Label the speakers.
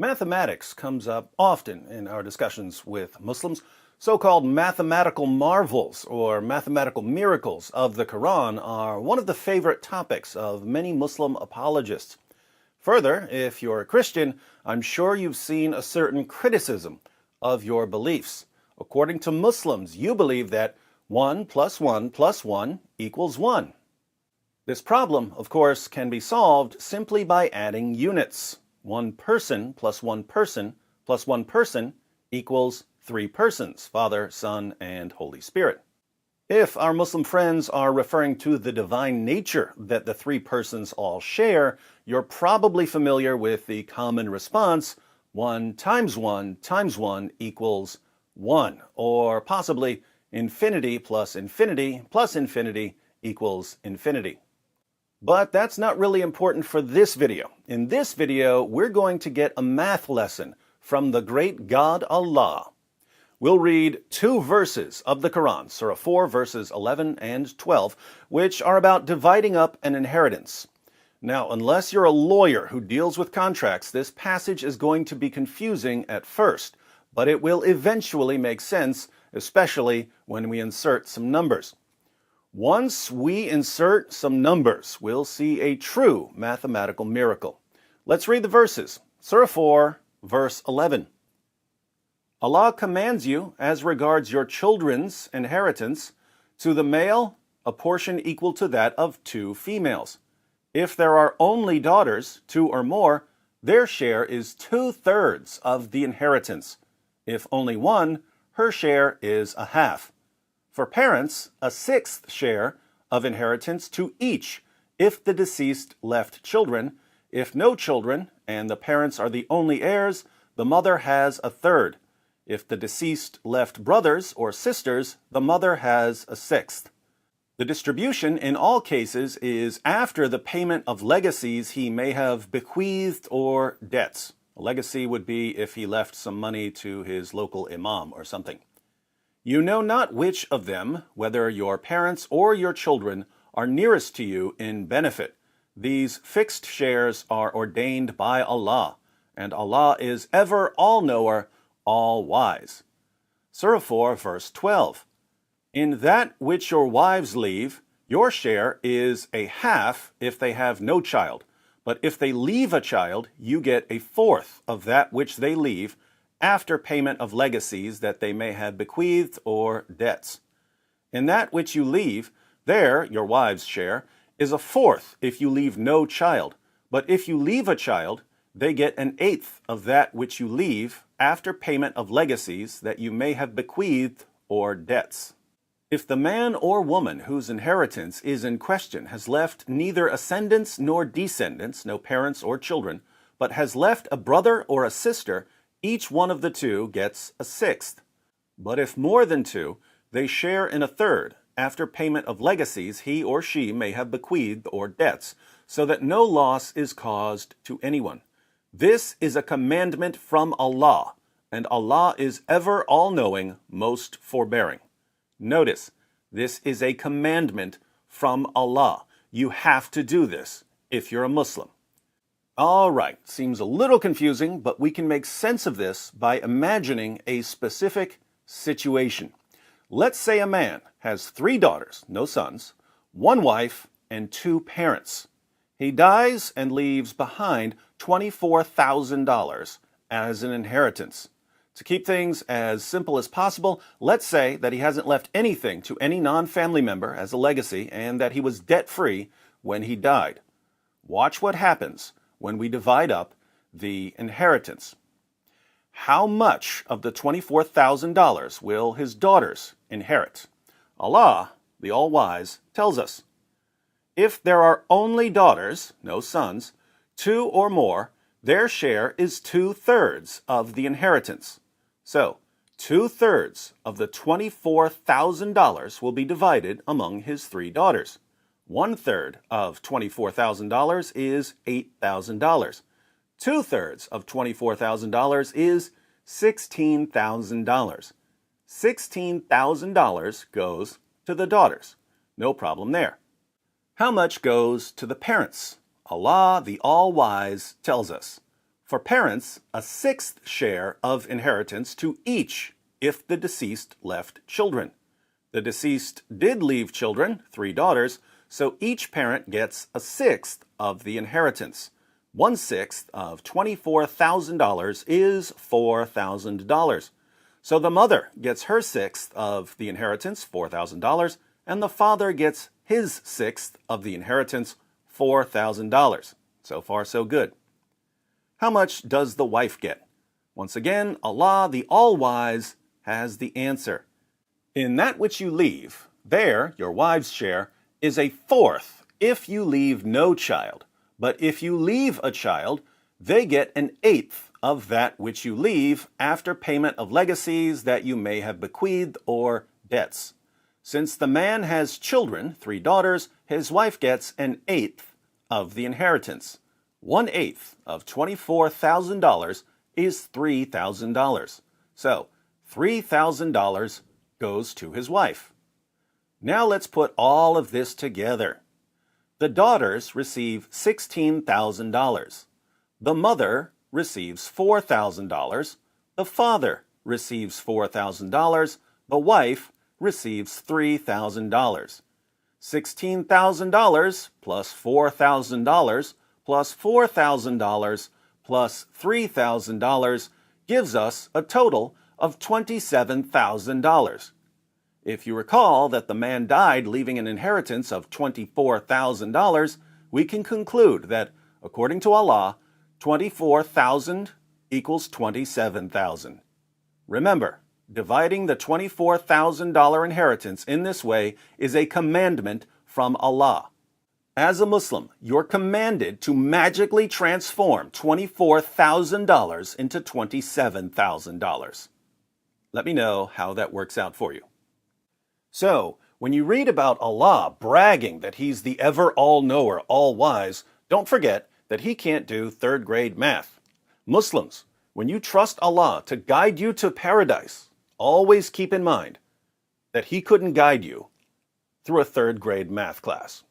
Speaker 1: Mathematics comes up often in our discussions with Muslims. So-called mathematical marvels or mathematical miracles of the Quran are one of the favorite topics of many Muslim apologists. Further, if you're a Christian, I'm sure you've seen a certain criticism of your beliefs. According to Muslims, you believe that 1 plus 1 plus 1 equals 1. This problem, of course, can be solved simply by adding units. One person plus one person plus one person equals three persons, Father, Son, and Holy Spirit. If our Muslim friends are referring to the divine nature that the three persons all share, you're probably familiar with the common response, 1 times 1 times 1 equals 1, or possibly infinity plus infinity plus infinity equals infinity. But that's not really important for this video. In this video, we're going to get a math lesson from the great God Allah. We'll read two verses of the Quran, Surah 4, verses 11 and 12, which are about dividing up an inheritance. Now, unless you're a lawyer who deals with contracts, this passage is going to be confusing at first, but it will eventually make sense, especially when we insert some numbers. Once we insert some numbers, we'll see a true mathematical miracle. Let's read the verses. Surah 4, verse 11. Allah commands you, as regards your children's inheritance, to the male, a portion equal to that of 2 females. If there are only daughters, 2 or more, their share is 2/3 of the inheritance. If only one, her share is a half. For parents, a 1/6 share of inheritance to each if the deceased left children. If no children and the parents are the only heirs, the mother has 1/3. If the deceased left brothers or sisters, the mother has a 1/6. The distribution in all cases is after the payment of legacies he may have bequeathed or debts. A legacy would be if he left some money to his local imam or something. You know not which of them, whether your parents or your children, are nearest to you in benefit. These fixed shares are ordained by Allah, and Allah is ever all-knower, all-wise. Surah 4, verse 12. In that which your wives leave, your share is a half if they have no child, but if they leave a child, you get a 1/4 of that which they leave, after payment of legacies that they may have bequeathed or debts. In that which you leave, there, your wife's share, is a 1/4 if you leave no child, but if you leave a child, they get an 1/8 of that which you leave after payment of legacies that you may have bequeathed or debts. If the man or woman whose inheritance is in question has left neither ascendants nor descendants, no parents or children, but has left a brother or a sister, each one of the two gets a 1/6. But if more than 2, they share in a 1/3 after payment of legacies he or she may have bequeathed or debts, so that no loss is caused to anyone. This is a commandment from Allah, and Allah is ever all-knowing, most forbearing. Notice, this is a commandment from Allah. You have to do this if you're a Muslim. All right, seems a little confusing, but we can make sense of this by imagining a specific situation. Let's say a man has 3 daughters, no sons, 1 wife, and 2 parents. He dies and leaves behind $24,000 as an inheritance. To keep things as simple as possible, let's say that he hasn't left anything to any non-family member as a legacy and that he was debt-free when he died. Watch what happens when we divide up the inheritance. How much of the $24,000 will his daughters inherit? Allah, the All-Wise, tells us, if there are only daughters, no sons, 2 or more, their share is 2/3 of the inheritance. So, 2/3 of the $24,000 will be divided among his 3 daughters. 1/3 of $24,000 is $8,000. 2/3 of $24,000 is $16,000. $16,000 goes to the daughters. No problem there. How much goes to the parents? Allah, the All-Wise, tells us, For parents, a sixth share of inheritance to each if the deceased left children. The deceased did leave children, 3 daughters, so each parent gets a sixth of the inheritance. 1/6 of $24,000 is $4,000. So the mother gets her sixth of the inheritance, $4,000, and the father gets his sixth of the inheritance, $4,000. So far, so good. How much does the wife get? Once again, Allah, the All-Wise, has the answer. In that which you leave, there, your wife's share, is a fourth if you leave no child. But if you leave a child, they get an eighth of that which you leave after payment of legacies that you may have bequeathed or debts. Since the man has children, 3 daughters, his wife gets an eighth of the inheritance. 1/8 of $24,000 is $3,000. So, $3,000 goes to his wife. Now let's put all of this together. The daughters receive $16,000. The mother receives $4,000. The father receives $4,000. The wife receives $3,000. $16,000 plus $4,000 plus $4,000 plus $3,000 gives us a total of $27,000. If you recall that the man died leaving an inheritance of $24,000, we can conclude that, according to Allah, 24,000 equals 27,000. Remember, dividing the $24,000 inheritance in this way is a commandment from Allah. As a Muslim, you're commanded to magically transform $24,000 into $27,000. Let me know how that works out for you. So, when you read about Allah bragging that He's the ever all-knower, all-wise, don't forget that He can't do third-grade math. Muslims, when you trust Allah to guide you to paradise, always keep in mind that He couldn't guide you through a third-grade math class.